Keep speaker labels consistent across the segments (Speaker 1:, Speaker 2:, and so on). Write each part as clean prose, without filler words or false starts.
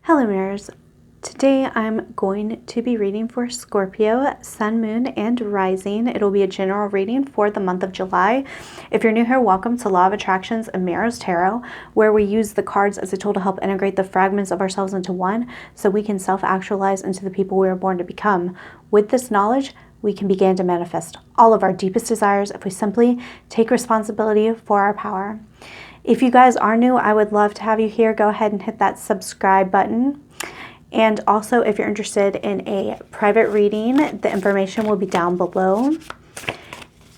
Speaker 1: Hello mirrors. Today I'm going to be reading for Scorpio, Sun, Moon, and Rising. It'll be a general reading for the month of July. If you're new here, welcome to Law of Attractions and Mirrors Tarot, where we use the cards as a tool to help integrate the fragments of ourselves into one so we can self-actualize into the people we were born to become. With this knowledge, we can begin to manifest all of our deepest desires if we simply take responsibility for our power. If you guys are new, I would love to have you here. Go ahead and hit that subscribe button. And also, if you're interested in a private reading, the information will be down below.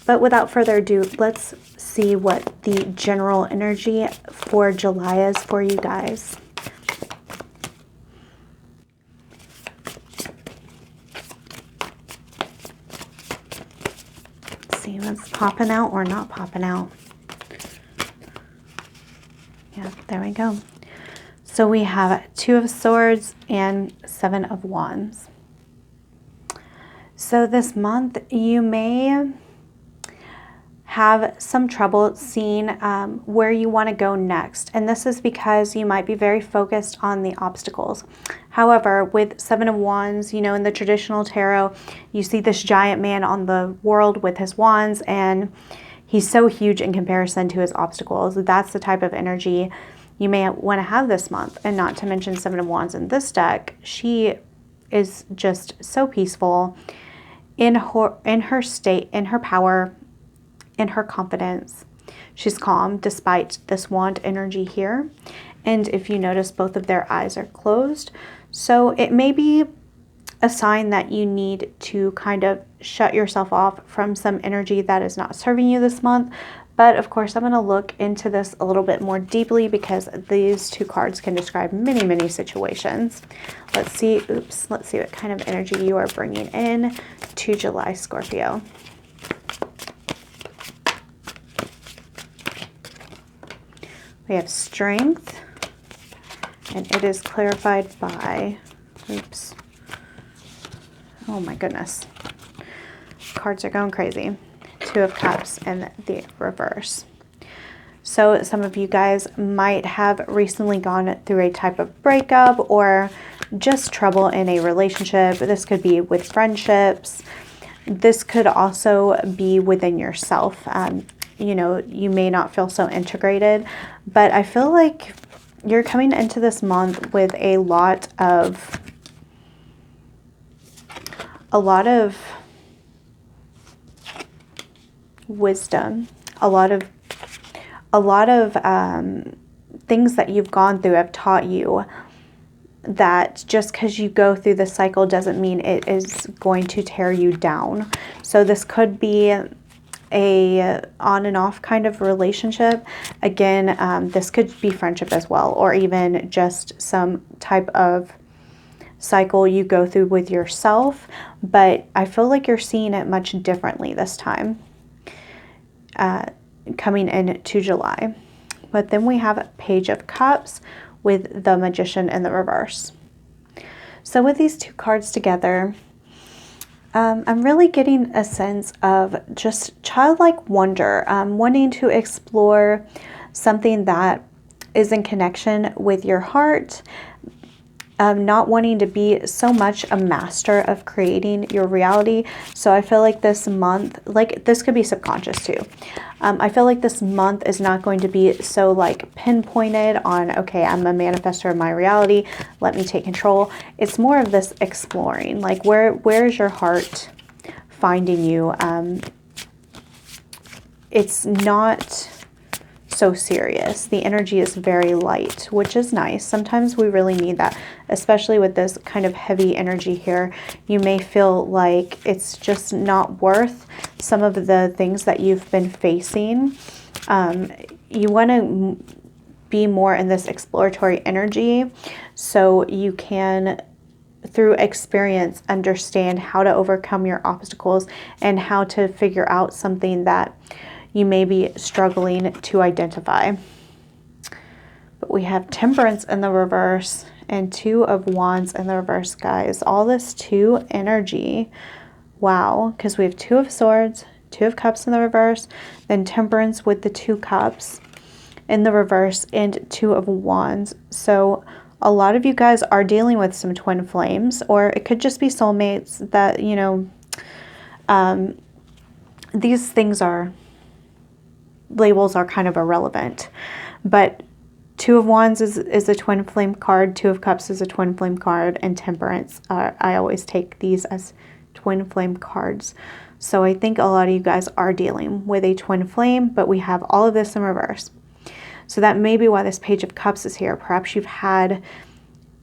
Speaker 1: But without further ado, let's see what the general energy for July is for you guys. Let's see what's popping out or not popping out. Yeah, there we go. So we have Two of Swords and Seven of Wands. So this month you may have some trouble seeing where you want to go next. And this is because you might be very focused on the obstacles. However, with Seven of Wands, you know, in the traditional tarot, you see this giant man on the world with his wands, and he's so huge in comparison to his obstacles. That's the type of energy you may want to have this month. And not to mention Seven of Wands in this deck, she is just so peaceful in her state, in her power, in her confidence. She's calm despite this wand energy here. And if you notice, both of their eyes are closed. So it may be a sign that you need to kind of shut yourself off from some energy that is not serving you this month. But of course, I'm going to look into this a little bit more deeply because these two cards can describe many, many situations. Let's see what kind of energy you are bringing in to July, Scorpio. We have Strength, and it is clarified by, oh my goodness. Cards are going crazy. Two of Cups in the reverse. So some of you guys might have recently gone through a type of breakup or just trouble in a relationship. This could be with friendships. This could also be within yourself. You know, you may not feel so integrated, but I feel like you're coming into this month with a lot of wisdom, a lot of things that you've gone through have taught you that just because you go through the cycle doesn't mean it is going to tear you down. So this could be a on and off kind of relationship. Again, this could be friendship as well, or even just some type of cycle you go through with yourself. But I feel like you're seeing it much differently this time. Coming into July. But then we have Page of Cups with the Magician in the reverse. So with these two cards together, I'm really getting a sense of just childlike wonder, wanting to explore something that is in connection with your heart, not wanting to be so much a master of creating your reality. So I feel like this month, like this could be subconscious too. I feel like this month is not going to be so like pinpointed on, okay, I'm a manifestor of my reality, let me take control. It's more of this exploring, like where is your heart finding you? It's not so serious. The energy is very light, which is nice. Sometimes we really need that, especially with this kind of heavy energy here. You may feel like it's just not worth some of the things that you've been facing. You want to be more in this exploratory energy so you can, through experience, understand how to overcome your obstacles and how to figure out something that you may be struggling to identify. But we have Temperance in the reverse and Two of Wands in the reverse, guys. All this two energy. Wow. Because we have Two of Swords, Two of Cups in the reverse, then Temperance with the Two Cups in the reverse, and Two of Wands. So a lot of you guys are dealing with some twin flames, or it could just be soulmates that, you know, these things are, labels are kind of irrelevant. But Two of Wands is a twin flame card. Two of Cups is a twin flame card. And Temperance, I always take these as twin flame cards. So I think a lot of you guys are dealing with a twin flame, but we have all of this in reverse. So that may be why this Page of Cups is here. Perhaps you've had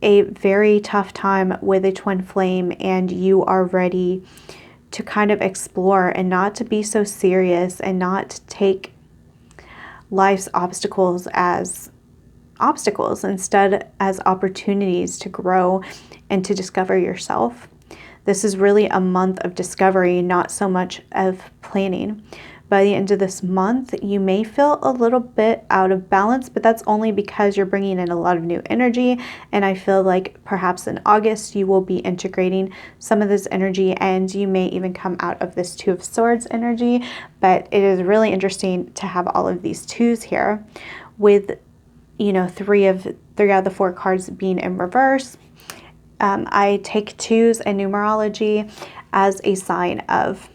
Speaker 1: a very tough time with a twin flame and you are ready to kind of explore and not to be so serious and not take life's obstacles as obstacles, instead as opportunities to grow and to discover yourself. This is really a month of discovery, not so much of planning. By the end of this month, you may feel a little bit out of balance, but that's only because you're bringing in a lot of new energy. And I feel like perhaps in August, you will be integrating some of this energy and you may even come out of this Two of Swords energy. But it is really interesting to have all of these twos here with, you know, three out of the four cards being in reverse. I take twos in numerology as a sign of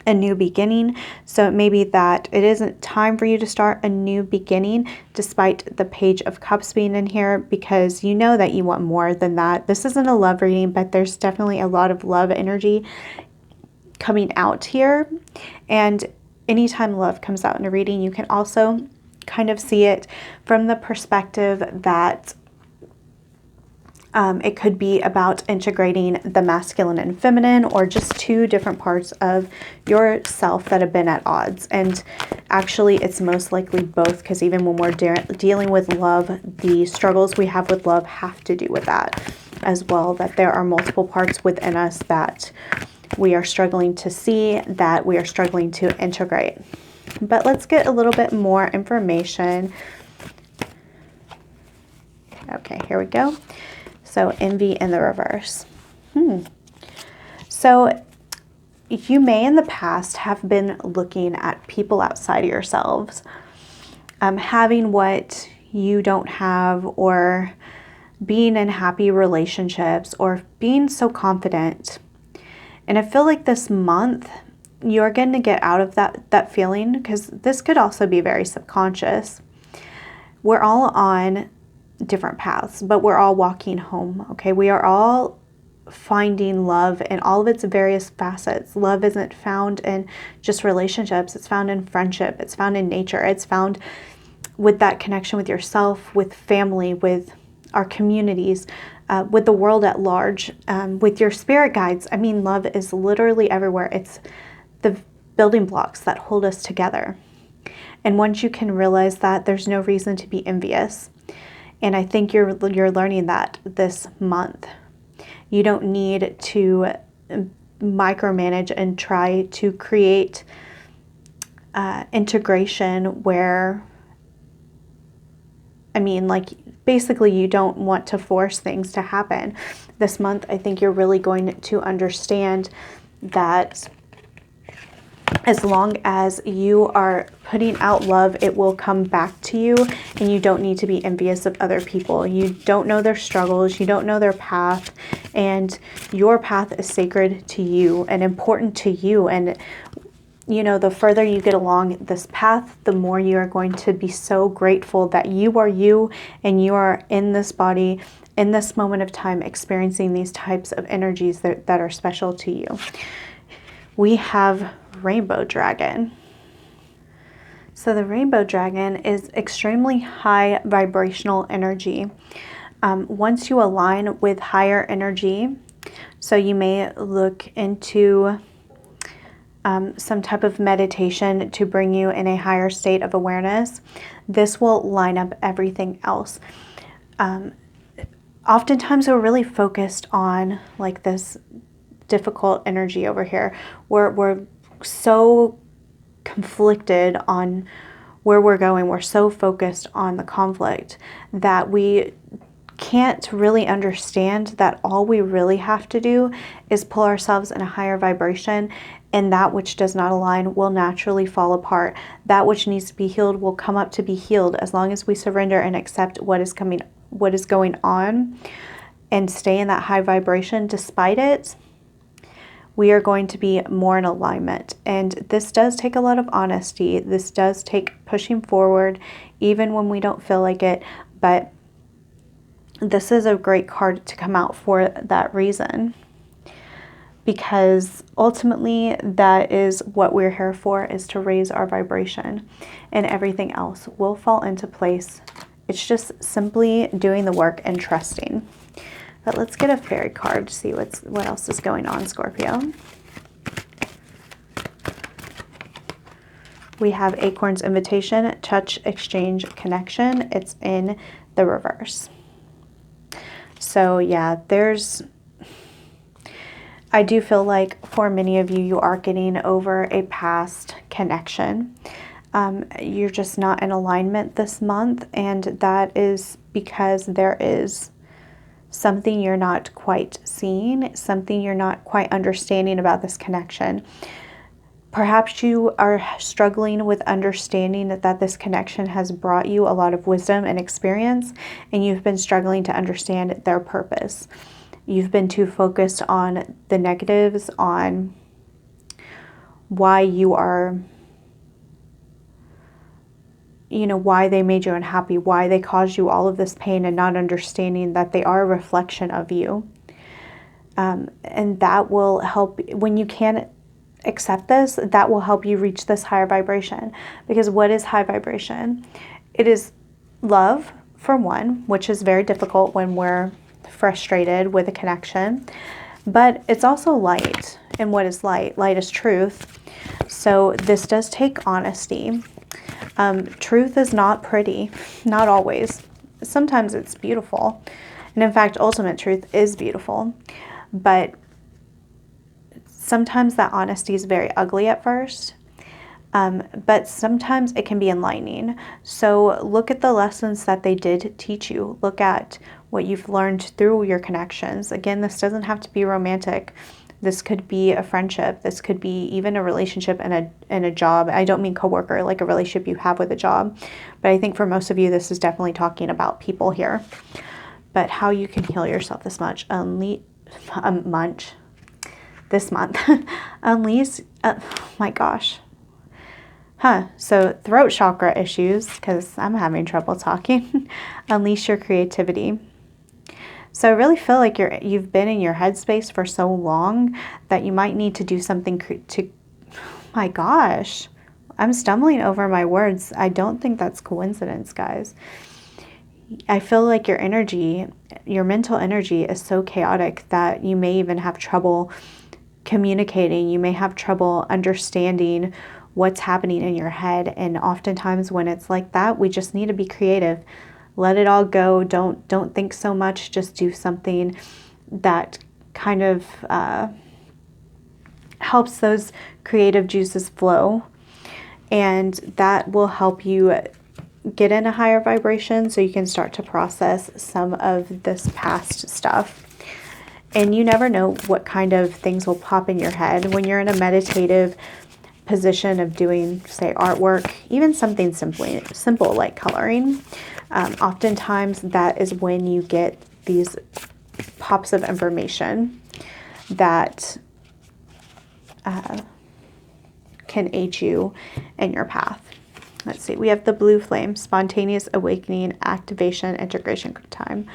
Speaker 1: a new beginning. So it may be that it isn't time for you to start a new beginning despite the Page of Cups being in here, because you know that you want more than that. This isn't a love reading, but there's definitely a lot of love energy coming out here. And anytime love comes out in a reading, you can also kind of see it from the perspective that it could be about integrating the masculine and feminine, or just two different parts of yourself that have been at odds. And actually, it's most likely both, because even when we're dealing with love, the struggles we have with love have to do with that as well, that there are multiple parts within us that we are struggling to see, that we are struggling to integrate. But let's get a little bit more information. Okay, here we go. So envy in the reverse. So you may in the past have been looking at people outside of yourselves, having what you don't have, or being in happy relationships, or being so confident. And I feel like this month you're going to get out of that feeling, because this could also be very subconscious. We're all on different paths, but we're all walking home. Okay, we are all finding love in all of its various facets. Love isn't found in just relationships, it's found in friendship, it's found in nature, it's found with that connection with yourself, with family, with our communities, with the world at large, with your spirit guides. I mean, love is literally everywhere. It's the building blocks that hold us together. And once you can realize that, there's no reason to be envious. And I think you're learning that this month. You don't need to micromanage and try to create integration where, I mean, like, basically you don't want to force things to happen. This month, I think you're really going to understand that as long as you are putting out love, it will come back to you, and you don't need to be envious of other people. You don't know their struggles, you don't know their path, and your path is sacred to you and important to you. And you know, the further you get along this path, the more you are going to be so grateful that you are you, and you are in this body, in this moment of time, experiencing these types of energies that are special to you. We have Rainbow Dragon. So the Rainbow Dragon is extremely high vibrational energy. Once you align with higher energy, so you may look into some type of meditation to bring you in a higher state of awareness, this will line up everything else. Oftentimes we're really focused on like this difficult energy over here. We're so conflicted on where we're going. We're so focused on the conflict that we can't really understand that all we really have to do is pull ourselves in a higher vibration, and that which does not align will naturally fall apart. That which needs to be healed will come up to be healed as long as we surrender and accept what is coming, what is going on and stay in that high vibration despite it, we are going to be more in alignment. And this does take a lot of honesty. This does take pushing forward, even when we don't feel like it. But this is a great card to come out for that reason. Because ultimately, that is what we're here for, is to raise our vibration. And everything else will fall into place. It's just simply doing the work and trusting. But let's get a fairy card to see what else is going on, Scorpio. We have Acorn's Invitation, Touch, Exchange, Connection. It's in the reverse. So yeah, I do feel like for many of you, you are getting over a past connection. You're just not in alignment this month, and that is because there is something you're not quite seeing, something you're not quite understanding about this connection. Perhaps you are struggling with understanding that this connection has brought you a lot of wisdom and experience, and you've been struggling to understand their purpose. You've been too focused on the negatives, on why you are, why they made you unhappy, why they caused you all of this pain, and not understanding that they are a reflection of you. And that will help when you can accept this. That will help you reach this higher vibration. Because what is high vibration? It is love, for one, which is very difficult when we're frustrated with a connection. But it's also light. And what is light? Light is truth. So this does take honesty. Truth is not pretty, not always. Sometimes it's beautiful. And in fact, ultimate truth is beautiful. But sometimes that honesty is very ugly at first. But sometimes it can be enlightening. So look at the lessons that they did teach you. Look at what you've learned through your connections. Again, this doesn't have to be romantic. This could be a friendship. This could be even a relationship and a job. I don't mean coworker, like a relationship you have with a job. But I think for most of you, this is definitely talking about people here. But how you can heal yourself this month. Unleash, my gosh. So throat chakra issues, because I'm having trouble talking. Unleash your creativity. So I really feel like you've been in your headspace for so long that you might need to do something my gosh, I'm stumbling over my words. I don't think that's coincidence, guys. I feel like your energy, your mental energy is so chaotic that you may even have trouble communicating. You may have trouble understanding what's happening in your head. And oftentimes when it's like that, we just need to be creative. Let it all go. Don't think so much. Just do something that kind of helps those creative juices flow. And that will help you get in a higher vibration so you can start to process some of this past stuff. And you never know what kind of things will pop in your head when you're in a meditative position of doing, say, artwork, even something simple like coloring. Oftentimes that is when you get these pops of information that can aid you in your path. Let's see, we have the blue flame, spontaneous awakening, activation, integration time.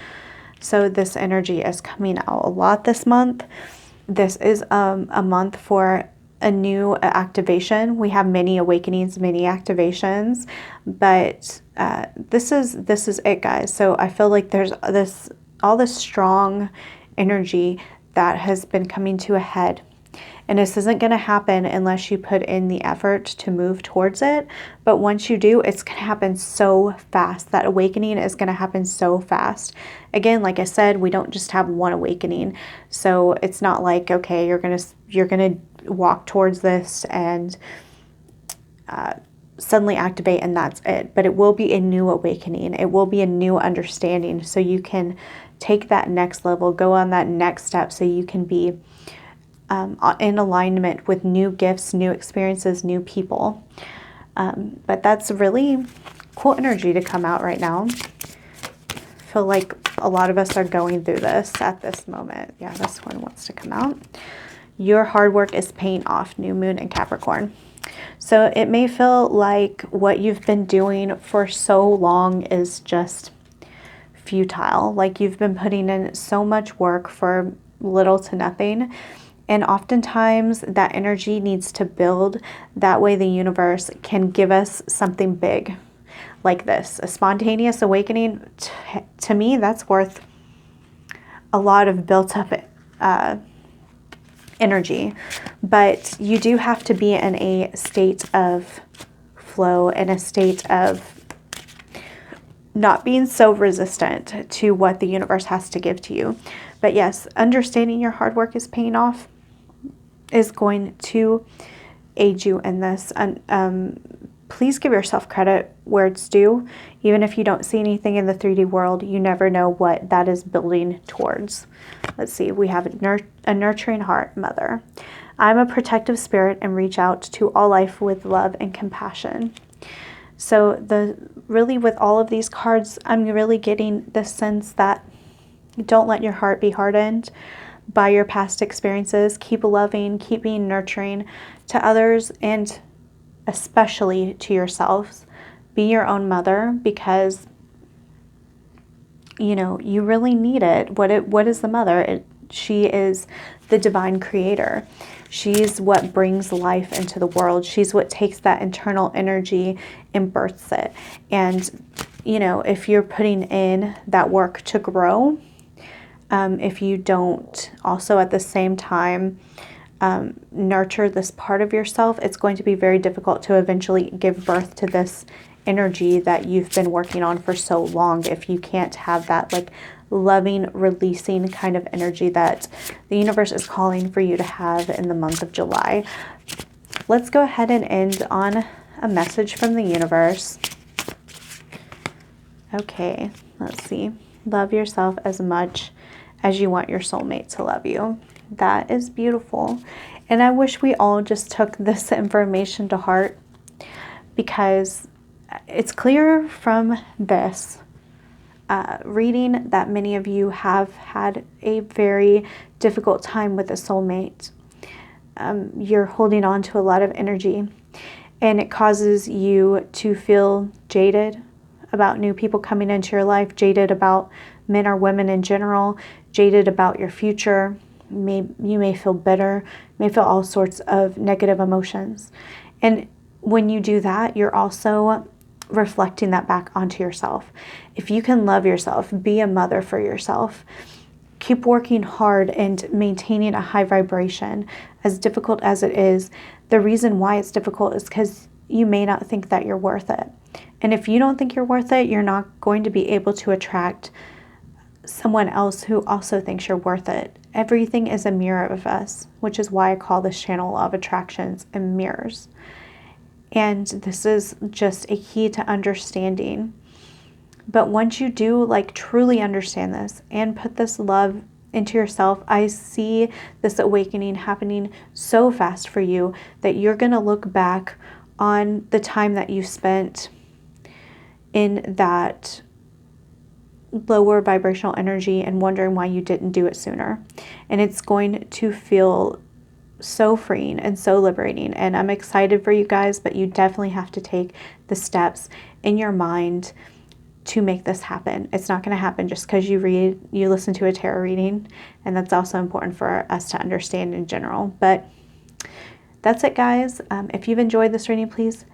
Speaker 1: So this energy is coming out a lot this month. This is a month for a new activation. We have many awakenings, many activations, but this is it, guys. So I feel like there's all this strong energy that has been coming to a head. And this isn't going to happen unless you put in the effort to move towards it. But once you do, it's going to happen so fast. That awakening is going to happen so fast. Again, like I said, we don't just have one awakening. So it's not like, okay, you're going to walk towards this and suddenly activate and that's it. But it will be a new awakening. It will be a new understanding. So you can take that next level, go on that next step so you can be in alignment with new gifts, new experiences, new people. But that's really cool energy to come out right now. feel like a lot of us are going through this at this moment. Yeah, this one wants to come out. Your hard work is paying off, new moon in Capricorn. So it may feel like what you've been doing for so long is just futile. Like you've been putting in so much work for little to nothing. And oftentimes that energy needs to build. That way the universe can give us something big like this. A spontaneous awakening, to me, that's worth a lot of built up energy. But you do have to be in a state of flow, in a state of not being so resistant to what the universe has to give to you. But yes, understanding your hard work is paying off is going to aid you in this. And please give yourself credit where it's due. Even if you don't see anything in the 3D world, you never know what that is building towards. Let's see, we have a nurturing heart, mother. I'm a protective spirit and reach out to all life with love and compassion. So really with all of these cards, I'm really getting the sense that don't let your heart be hardened by your past experiences. Keep loving, keep being nurturing to others, and especially to yourselves. Be your own mother, because you know you really need it. What is the mother? She is the divine creator. She's what brings life into the world. She's what takes that internal energy and births it. And you know, if you're putting in that work to grow, if you don't also at the same time nurture this part of yourself, it's going to be very difficult to eventually give birth to this energy that you've been working on for so long, if you can't have that like loving, releasing kind of energy that the universe is calling for you to have in the month of July. Let's go ahead and end on a message from the universe. Okay, let's see. Love yourself as much as you want your soulmate to love you. That is beautiful. And I wish we all just took this information to heart, because it's clear from this reading that many of you have had a very difficult time with a soulmate. You're holding on to a lot of energy, and it causes you to feel jaded about new people coming into your life, jaded about men or women in general, jaded about your future. You may feel bitter, you may feel all sorts of negative emotions. And when you do that, you're also reflecting that back onto yourself. If you can love yourself, be a mother for yourself, keep working hard and maintaining a high vibration, as difficult as it is. The reason why it's difficult is because you may not think that you're worth it. And if you don't think you're worth it, you're not going to be able to attract someone else who also thinks you're worth it. Everything is a mirror of us, which is why I call this channel Law of Attractions and Mirrors. And this is just a key to understanding. But once you do like truly understand this and put this love into yourself, I see this awakening happening so fast for you that you're going to look back on the time that you spent in that lower vibrational energy and wondering why you didn't do it sooner. And it's going to feel so freeing and so liberating. And I'm excited for you guys, but you definitely have to take the steps in your mind to make this happen. It's not going to happen just because you listen to a tarot reading. And that's also important for us to understand in general. But that's it, guys. If you've enjoyed this reading, please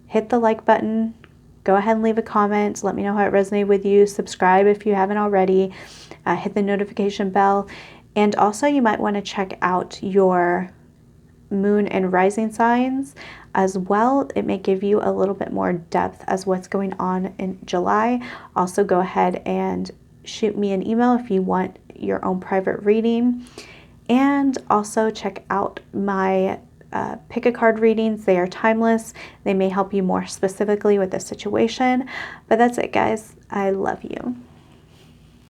Speaker 1: hit the like button. Go ahead and leave a comment. Let me know how it resonated with you. Subscribe if you haven't already. Hit the notification bell. And also you might want to check out your moon and rising signs as well. It may give you a little bit more depth as what's going on in July. Also go ahead and shoot me an email if you want your own private reading. And also check out my pick a card readings. They are timeless. They may help you more specifically with the situation. But that's it, guys. I love you.